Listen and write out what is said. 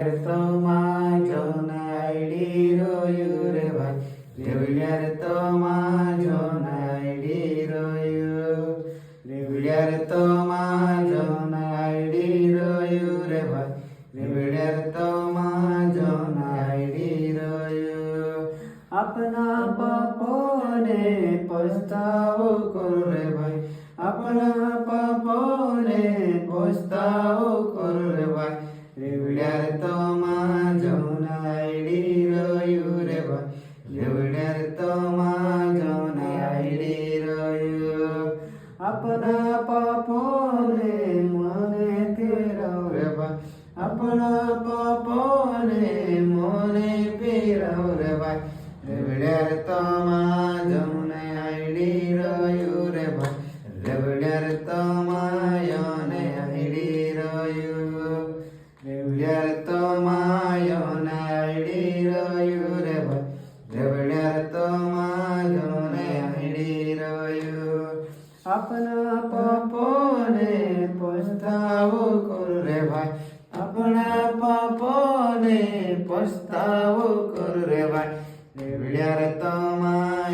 તમા જોનાઈડી રોયું રે ભાઈ રેવડિયાર તમા જોનાઈડી રોયું રેવડિયાર તમા જોનાઈડી રોયું રે ભાઈ રેવડિયાર તમા જોનાઈડી રોયું આપના પાપોને પસ્તાવો કરો રે ભાઈ આપના પાપોને પસ્તાવો કરો રે ભાઈ રેવડિયાર તમા જોનાઈડી રોયું રે ભાઈ રેવડિયાર તમા જોનાઈડી રોયું આપના પાપોને મને ફેરવ રે ભાઈ આપના પાપોને મને ફેરવ રે ભાઈ રેવડિયાર તમા જોનાઈડી રોયું રે ભાઈ રેવડિયાર તમા જોનાઈડી રોયું રેવડિયાર તમા જોનાઈડી રોયું રે ભાઈ રેવડિયાર તમા જોનાઈડી રોયું આપના પાપોને પસ્તાવો કરો રે ભાઈ આપના પાપોને પસ્તાવો કરો રે ભાઈ રેવડિયાર તમા